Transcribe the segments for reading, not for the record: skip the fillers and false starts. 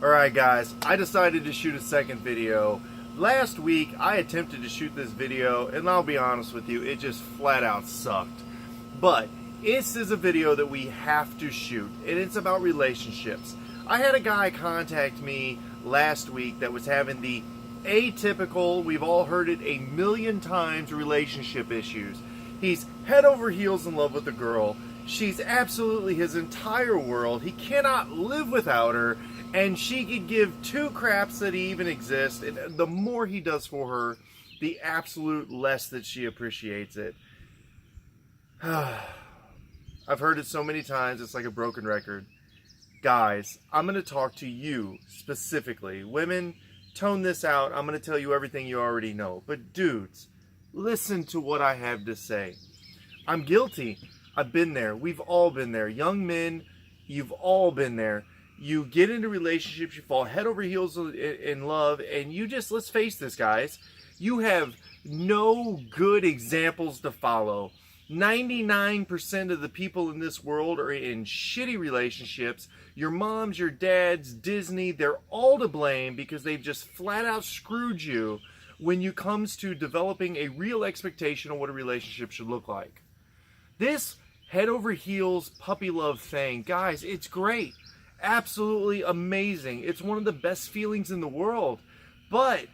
Alright guys, I decided to shoot a second video. Last week I attempted to shoot this video and I'll be honest with you, it just flat out sucked. But this is a video that we have to shoot and it's about relationships. I had a guy contact me last week that was having the atypical, we've all heard it a million times, relationship issues. He's head over heels in love with a girl. She's absolutely his entire world. He cannot live without her. And she could give two craps that he even exists. And the more he does for her, the absolute less that she appreciates it. I've heard it so many times, it's like a broken record. Guys, I'm going to talk to you specifically. Women, tone this out. I'm going to tell you everything you already know. But dudes, listen to what I have to say. I'm guilty. I've been there. We've all been there. Young men, you've all been there. You get into relationships, you fall head over heels in love, and you just, let's face this, guys, you have no good examples to follow. 99% of the people in this world are in shitty relationships. Your moms, your dads, Disney, they're all to blame because they've just flat out screwed you when it comes to developing a real expectation of what a relationship should look like. This head over heels puppy love thing, guys, it's great. Absolutely amazing. It's one of the best feelings in the world. But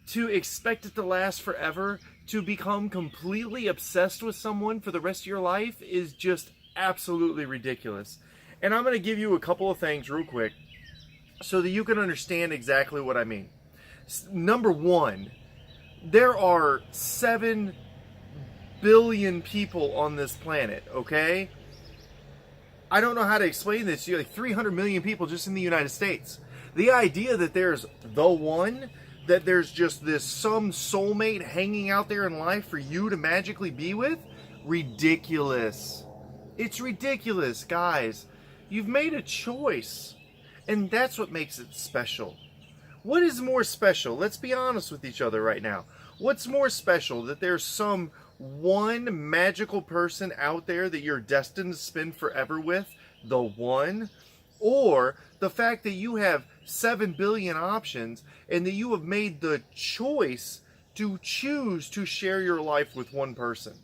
to expect it to last forever, to become completely obsessed with someone for the rest of your life is just absolutely ridiculous. And I'm going to give you a couple of things real quick so that you can understand exactly what I mean. Number one, there are 7 billion people on this planet, okay? I don't know how to explain this to you. Like 300 million people just in the United States. The idea that there's the one, that there's just this some soulmate hanging out there in life for you to magically be with, ridiculous. It's ridiculous, guys. You've made a choice, and that's what makes it special. What is more special? Let's be honest with each other right now. What's more special? That there's some one magical person out there that you're destined to spend forever with, the one, or the fact that you have 7 billion options and that you have made the choice to choose to share your life with one person.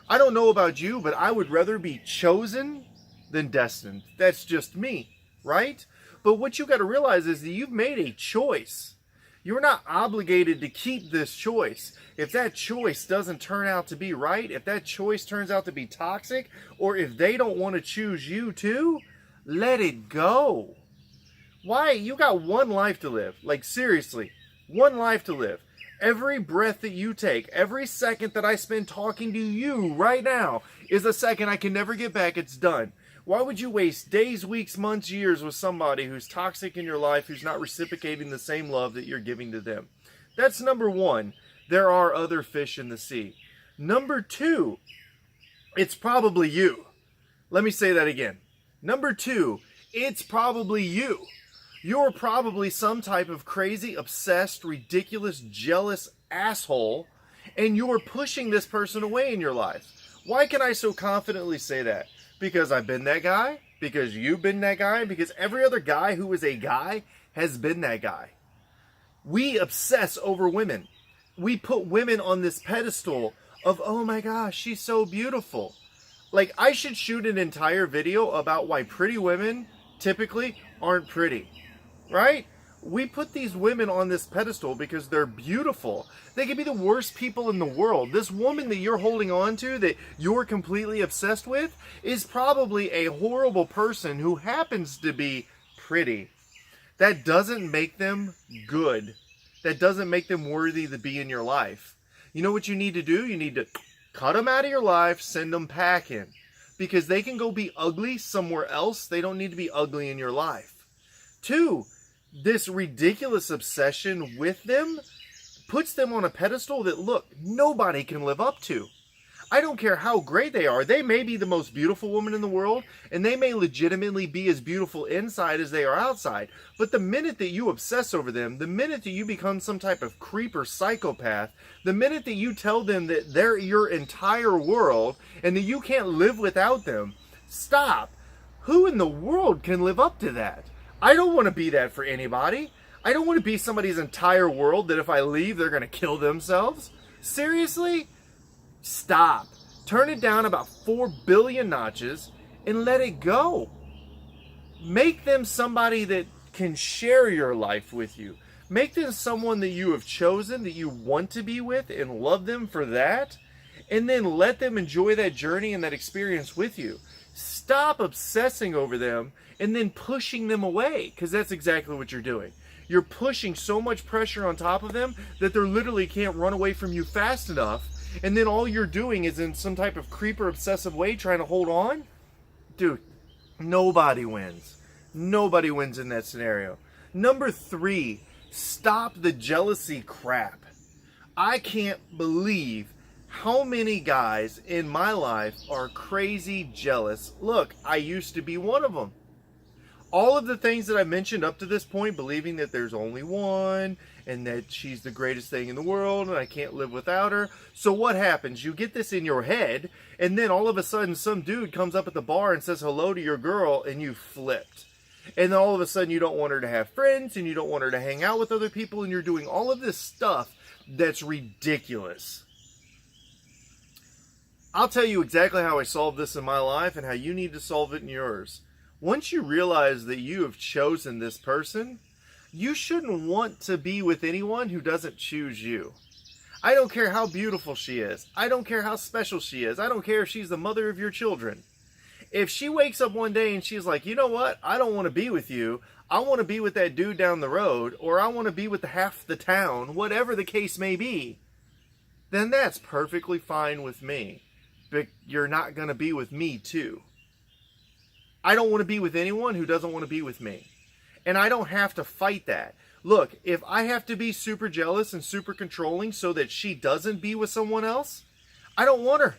I don't know about you, but I would rather be chosen than destined. That's just me, right? But what you got to realize is that you've made a choice. You're not obligated to keep this choice. If that choice doesn't turn out to be right, if that choice turns out to be toxic, or if they don't want to choose you too, let it go. Why? You got one life to live. Like seriously, one life to live. Every breath that you take, every second that I spend talking to you right now is a second I can never get back. It's done. Why would you waste days, weeks, months, years with somebody who's toxic in your life, who's not reciprocating the same love that you're giving to them? That's number one. There are other fish in the sea. Number two, it's probably you. Let me say that again. Number two, it's probably you. You're probably some type of crazy, obsessed, ridiculous, jealous asshole, and you're pushing this person away in your life. Why can I so confidently say that? Because I've been that guy, because you've been that guy, because every other guy who is a guy has been that guy. We obsess over women. We put women on this pedestal of, oh my gosh, she's so beautiful. Like, I should shoot an entire video about why pretty women typically aren't pretty, right? We put these women on this pedestal because they're beautiful. They could be the worst people in the world. This woman that you're holding on to, that you're completely obsessed with, is probably a horrible person who happens to be pretty. That doesn't make them good. That doesn't make them worthy to be in your life. You know what you need to do? You need to cut them out of your life, send them packing. Because they can go be ugly somewhere else. They don't need to be ugly in your life. 2, this ridiculous obsession with them puts them on a pedestal that, look, nobody can live up to. I don't care how great they are. They may be the most beautiful woman in the world, and they may legitimately be as beautiful inside as they are outside. But the minute that you obsess over them, the minute that you become some type of creep or psychopath, the minute that you tell them that they're your entire world and that you can't live without them, stop. Who in the world can live up to that? I don't want to be that for anybody. I don't want to be somebody's entire world that if I leave, they're going to kill themselves. Seriously? Stop. Turn it down about 4 billion notches and let it go. Make them somebody that can share your life with you. Make them someone that you have chosen, that you want to be with, and love them for that. And then let them enjoy that journey and that experience with you. Stop obsessing over them and then pushing them away, because that's exactly what you're doing. You're pushing so much pressure on top of them that they literally can't run away from you fast enough. And then all you're doing is in some type of creeper obsessive way trying to hold on. Dude, nobody wins. Nobody wins in that scenario. Number 3, stop the jealousy crap. I can't believe how many guys in my life are crazy jealous. Look, I used to be one of them. All of the things that I mentioned up to this point, believing that there's only one and that she's the greatest thing in the world and I can't live without her. So what happens? You get this in your head, and then all of a sudden some dude comes up at the bar and says hello to your girl, and you flipped. And then all of a sudden you don't want her to have friends and you don't want her to hang out with other people, and you're doing all of this stuff that's ridiculous. I'll tell you exactly how I solved this in my life and how you need to solve it in yours. Once you realize that you have chosen this person, you shouldn't want to be with anyone who doesn't choose you. I don't care how beautiful she is. I don't care how special she is. I don't care if she's the mother of your children. If she wakes up one day and she's like, you know what? I don't want to be with you. I want to be with that dude down the road, or I want to be with half the town, whatever the case may be, then that's perfectly fine with me. But you're not going to be with me too. I don't want to be with anyone who doesn't want to be with me. And I don't have to fight that. Look, if I have to be super jealous and super controlling so that she doesn't be with someone else, I don't want her.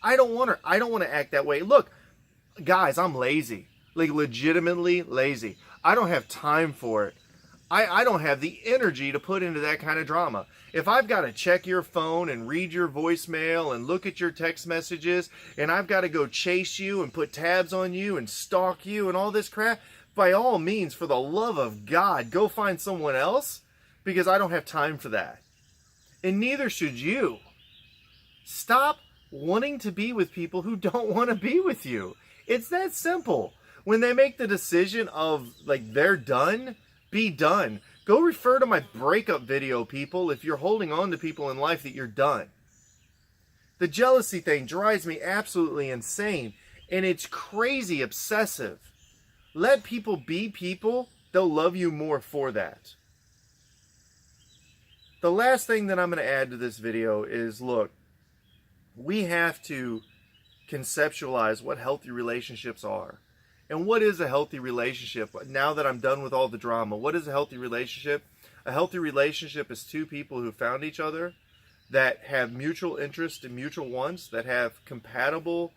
I don't want her. I don't want to act that way. Look, guys, I'm lazy. Like, legitimately lazy. I don't have time for it. I don't have the energy to put into that kind of drama. If I've got to check your phone and read your voicemail and look at your text messages, and I've got to go chase you and put tabs on you and stalk you and all this crap, by all means, for the love of God, go find someone else, because I don't have time for that. And neither should you. Stop wanting to be with people who don't want to be with you. It's that simple. When they make the decision of, like, they're done, be done. Go refer to my breakup video, people, if you're holding on to people in life that you're done. The jealousy thing drives me absolutely insane, and it's crazy obsessive. Let people be people. They'll love you more for that. The last thing that I'm going to add to this video is, look, we have to conceptualize what healthy relationships are. And what is a healthy relationship? Now that I'm done with all the drama, what is a healthy relationship? A healthy relationship is two people who found each other, that have mutual interest and mutual wants, that have compatible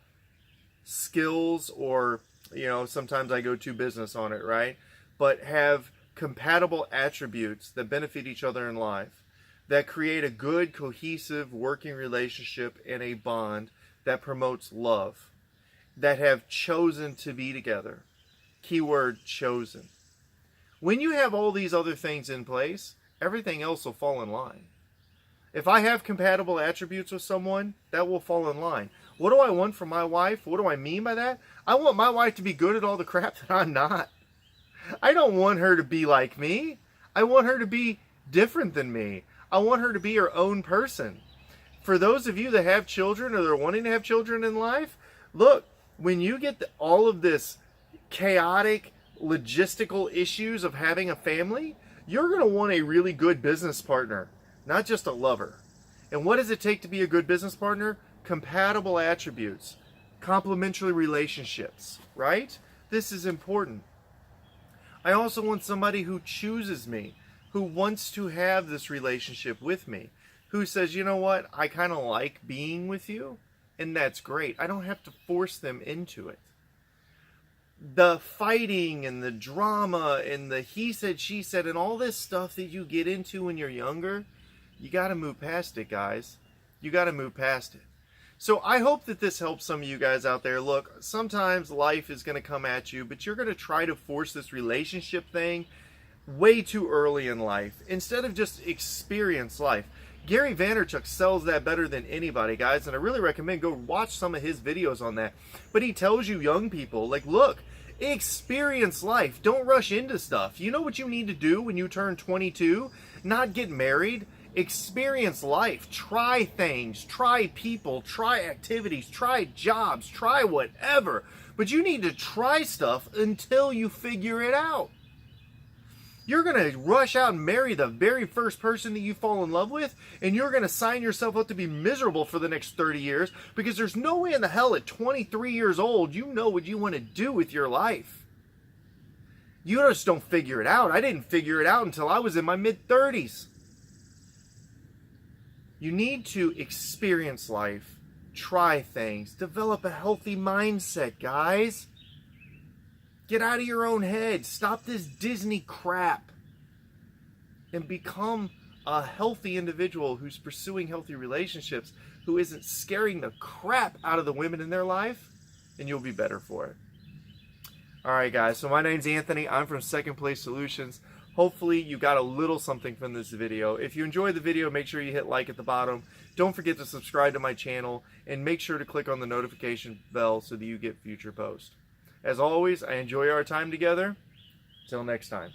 skills, or, you know, sometimes I go too business on it, right? But have compatible attributes that benefit each other in life, that create a good, cohesive working relationship and a bond that promotes love, that have chosen to be together. Keyword, chosen. When you have all these other things in place, everything else will fall in line. If I have compatible attributes with someone, that will fall in line. What do I want from my wife? What do I mean by that? I want my wife to be good at all the crap that I'm not. I don't want her to be like me. I want her to be different than me. I want her to be her own person. For those of you that have children or that are wanting to have children in life, look, when you get all of this chaotic logistical issues of having a family, you're going to want a really good business partner, not just a lover. And what does it take to be a good business partner? Compatible attributes, complementary relationships, right? This is important. I also want somebody who chooses me, who wants to have this relationship with me, who says, you know what, I kind of like being with you. And that's great. I don't have to force them into it. The fighting and the drama and the he said, she said, and all this stuff that you get into when you're younger, you got to move past it, guys. You got to move past it. So I hope that this helps some of you guys out there. Look, sometimes life is going to come at you, but you're going to try to force this relationship thing way too early in life instead of just experience life. Gary Vaynerchuk sells that better than anybody, guys, and I really recommend go watch some of his videos on that. But he tells you young people, like, look, experience life. Don't rush into stuff. You know what you need to do when you turn 22? Not get married. Experience life. Try things. Try people. Try activities. Try jobs. Try whatever. But you need to try stuff until you figure it out. You're going to rush out and marry the very first person that you fall in love with, and you're going to sign yourself up to be miserable for the next 30 years because there's no way in the hell at 23 years old you know what you want to do with your life. You just don't figure it out. I didn't figure it out until I was in my mid-30s. You need to experience life, try things, develop a healthy mindset, guys. Get out of your own head. Stop this Disney crap. And become a healthy individual who's pursuing healthy relationships, who isn't scaring the crap out of the women in their life, and you'll be better for it. Alright guys, so my name's Anthony. I'm from Second Place Solutions. Hopefully you got a little something from this video. If you enjoyed the video, make sure you hit like at the bottom. Don't forget to subscribe to my channel, and make sure to click on the notification bell so that you get future posts. As always, I enjoy our time together. Till next time.